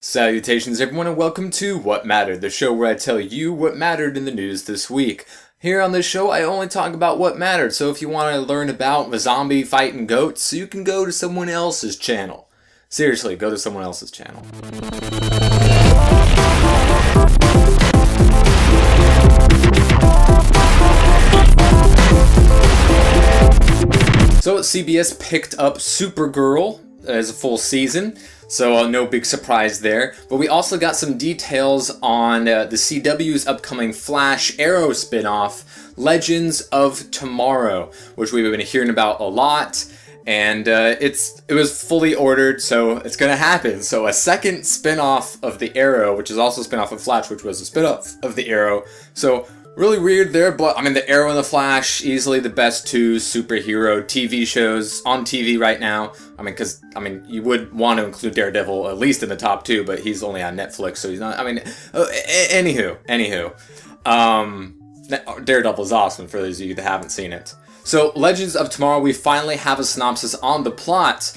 Salutations everyone and welcome to What Mattered, the show where I tell you what mattered in the news this week. Here on this show I only talk about what mattered, so if you want to learn about the zombie fighting goats, you can go to someone else's channel. Seriously, go to someone else's channel. So CBS picked up Supergirl as a full season, so no big surprise there. But we also got some details on the CW's upcoming Flash Arrow spinoff, Legends of Tomorrow, which we've been hearing about a lot. And it was fully ordered, so it's gonna happen. So a second spinoff of the Arrow, which is also a spinoff of Flash, which was a spinoff of the Arrow. So really weird there, but I mean, the Arrow and the Flash, easily the best two superhero TV shows on TV right now. You would want to include Daredevil at least in the top two, but he's only on Netflix, so he's not. Anywho, Daredevil's awesome for those of you that haven't seen it. So, Legends of Tomorrow, we finally have a synopsis on the plot.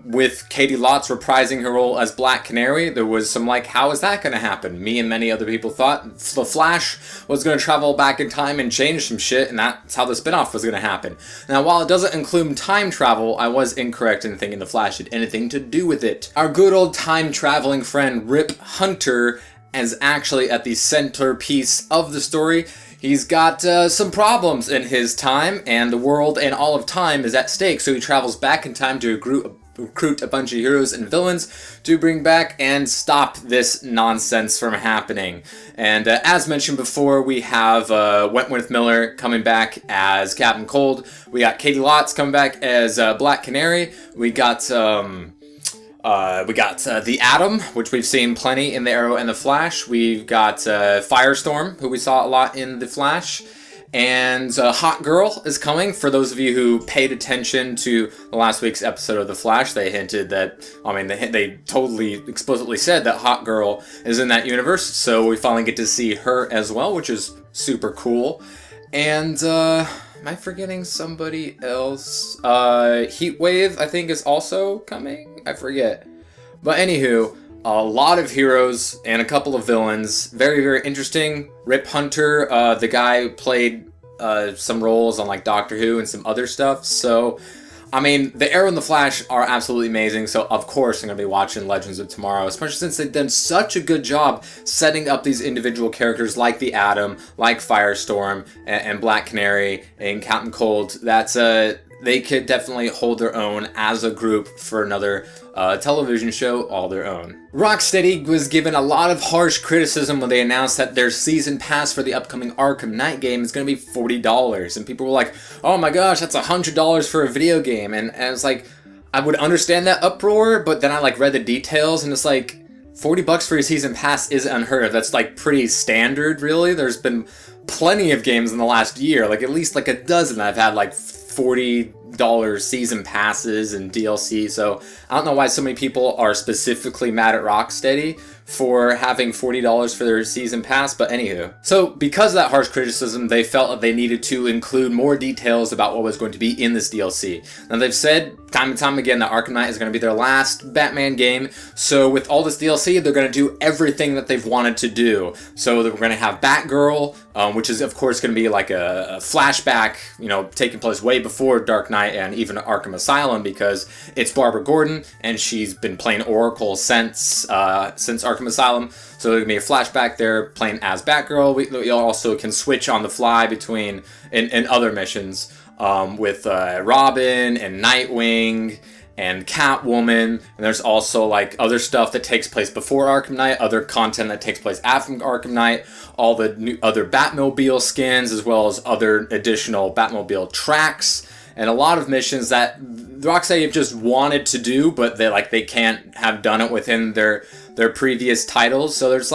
With Katie Lotz reprising her role as Black Canary, there was some how is that going to happen? Me and many other people thought the Flash was going to travel back in time and change some shit, and that's how the spinoff was going to happen. Now, while it doesn't include time travel, I was incorrect in thinking the Flash had anything to do with it. Our good old time-traveling friend Rip Hunter is actually at the centerpiece of the story. He's got some problems in his time, and the world and all of time is at stake, so he travels back in time to recruit a bunch of heroes and villains to bring back and stop this nonsense from happening. And as mentioned before, we have Wentworth Miller coming back as Captain Cold. We got Katie Lotz coming back as Black Canary. We got the Atom, which we've seen plenty in the Arrow and the Flash. We've got Firestorm, who we saw a lot in the Flash. And Hot Girl is coming. For those of you who paid attention to last week's episode of The Flash, they hinted that, they totally explicitly said that Hot Girl is in that universe. So we finally get to see her as well, which is super cool. And, am I forgetting somebody else? Heatwave, I think, is also coming? I forget. But anywho, a lot of heroes and a couple of villains. Very, very interesting. Rip Hunter, the guy played some roles on Doctor Who and some other stuff. So, the Arrow and the Flash are absolutely amazing. So, of course, I'm going to be watching Legends of Tomorrow, especially since they've done such a good job setting up these individual characters like the Atom, like Firestorm, and Black Canary, and Captain Cold. That's they could definitely hold their own as a group for another television show all their own. Rocksteady was given a lot of harsh criticism when they announced that their season pass for the upcoming Arkham Knight game is going to be $40. And people were like, oh my gosh, that's $100 for a video game. And it's I would understand that uproar, but then I read the details and it's $40 for a season pass is unheard of. That's pretty standard, really. There's been plenty of games in the last year, at least a dozen that have had $40 season passes and DLC, so I don't know why so many people are specifically mad at Rocksteady for having $40 for their season pass, but anywho. So because of that harsh criticism, they felt that they needed to include more details about what was going to be in this DLC. Now they've said time and time again that Arkham Knight is going to be their last Batman game, so with all this DLC, they're going to do everything that they've wanted to do. So we're going to have Batgirl, which is of course going to be a flashback, taking place way before Dark Knight and even Arkham Asylum, because it's Barbara Gordon, and she's been playing Oracle since Arkham Asylum, so there's going to be a flashback there playing as Batgirl. We also can switch on the fly between in other missions with Robin and Nightwing and Catwoman, and there's also other stuff that takes place before Arkham Knight, other content that takes place after Arkham Knight, all the new other Batmobile skins, as well as other additional Batmobile tracks, and a lot of missions that Rocksteady have just wanted to do, but they can't have done it within their previous titles. So there's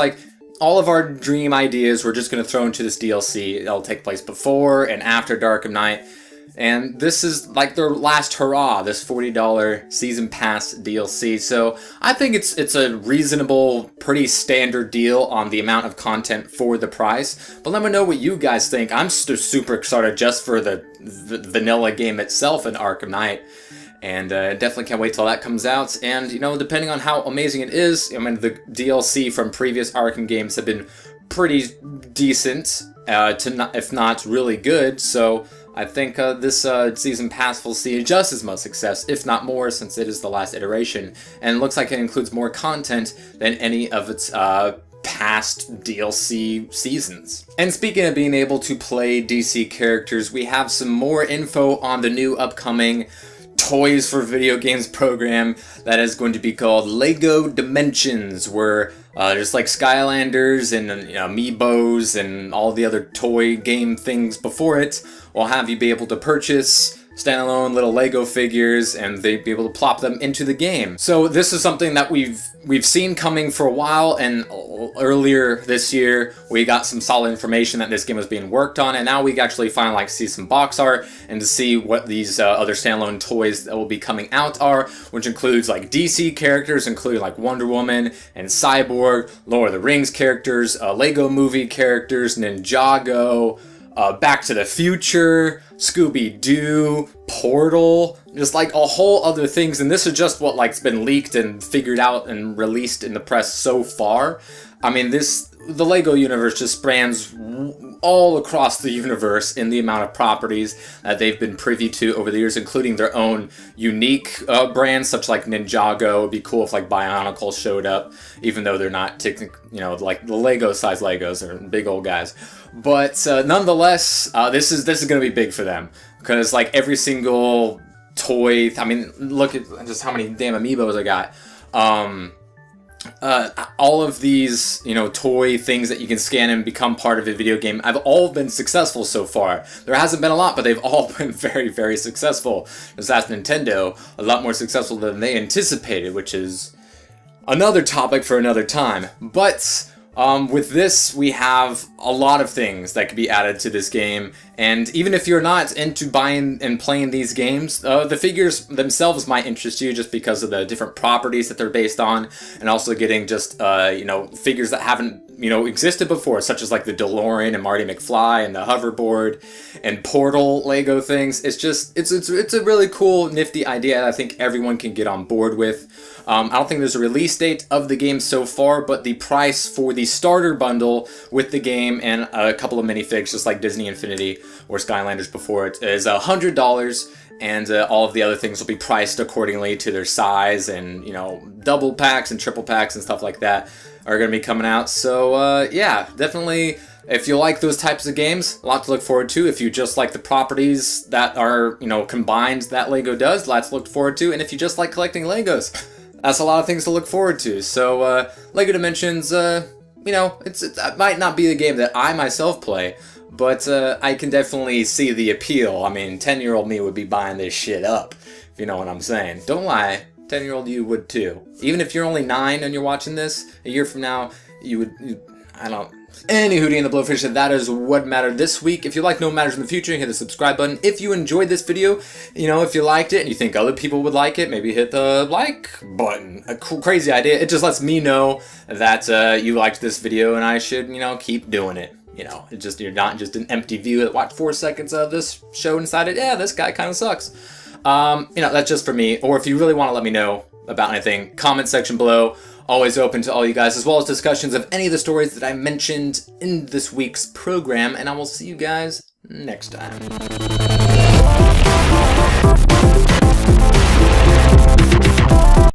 all of our dream ideas we're just going to throw into this DLC. It'll take place before and after Arkham Knight. And this is their last hurrah, this $40 season pass DLC. So I think it's a reasonable, pretty standard deal on the amount of content for the price. But let me know what you guys think. I'm super excited just for the vanilla game itself in Arkham Knight. And definitely can't wait till that comes out. And, you know, depending on how amazing it is, I mean, the DLC from previous Arkham games have been pretty decent, if not really good. So I think this season pass will see just as much success, if not more, since it is the last iteration. And it looks like it includes more content than any of its past DLC seasons. And speaking of being able to play DC characters, we have some more info on the new upcoming Toys for Video Games program that is going to be called LEGO Dimensions, where just like Skylanders and Amiibos and all the other toy game things before it, will have you be able to purchase standalone little Lego figures, and they'd be able to plop them into the game. So this is something that we've seen coming for a while, and earlier this year we got some solid information that this game was being worked on, and now we actually finally see some box art and to see what these other standalone toys that will be coming out are, which includes like DC characters, including like Wonder Woman and Cyborg, Lord of the Rings characters, Lego movie characters, Ninjago, Back to the Future, Scooby-Doo, Portal, just like a whole other things. And this is just what like's been leaked and figured out and released in the press so far. I mean, the Lego universe just spans all across the universe in the amount of properties that they've been privy to over the years, including their own unique brands, such like Ninjago. It'd be cool if like Bionicle showed up, even though they're not technically, like the Lego-sized Legos, they're big old guys. But nonetheless, this is going to be big for them, because like every single toy, I mean, look at just how many damn Amiibos I got. All of these, toy things that you can scan and become part of a video game have all been successful so far. There hasn't been a lot, but they've all been very, very successful. Just ask Nintendo, a lot more successful than they anticipated, which is another topic for another time. But with this, we have a lot of things that could be added to this game, and even if you're not into buying and playing these games, the figures themselves might interest you just because of the different properties that they're based on, and also getting just, figures that haven't, existed before, such as like the DeLorean and Marty McFly and the hoverboard and Portal Lego things. It's a really cool, nifty idea that I think everyone can get on board with. I don't think there's a release date of the game so far, but the price for the starter bundle with the game and a couple of minifigs, just like Disney Infinity or Skylanders before it, is $100, and all of the other things will be priced accordingly to their size, and double packs and triple packs and stuff like that are going to be coming out. So yeah, definitely, if you like those types of games, a lot to look forward to. If you just like the properties that are combined that Lego does, lots to look forward to. And if you just like collecting Legos, that's a lot of things to look forward to. So Lego Dimensions, it might not be the game that I myself play, but I can definitely see the appeal. I mean, 10-year-old me would be buying this shit up, if you know what I'm saying. Don't lie, 10-year-old you would too. Even if you're only 9 and you're watching this, a year from now, Any Hootie and the Blowfish, that is what mattered this week. If you like No Matters in the Future, hit the subscribe button. If you enjoyed this video, if you liked it and you think other people would like it, maybe hit the like button. A crazy idea. It just lets me know that you liked this video and I should, keep doing it. You're not just an empty view that watched 4 seconds of this show and decided, yeah, this guy kind of sucks. That's just for me. Or if you really want to let me know about anything, comment section below. Always open to all you guys, as well as discussions of any of the stories that I mentioned in this week's program, and I will see you guys next time.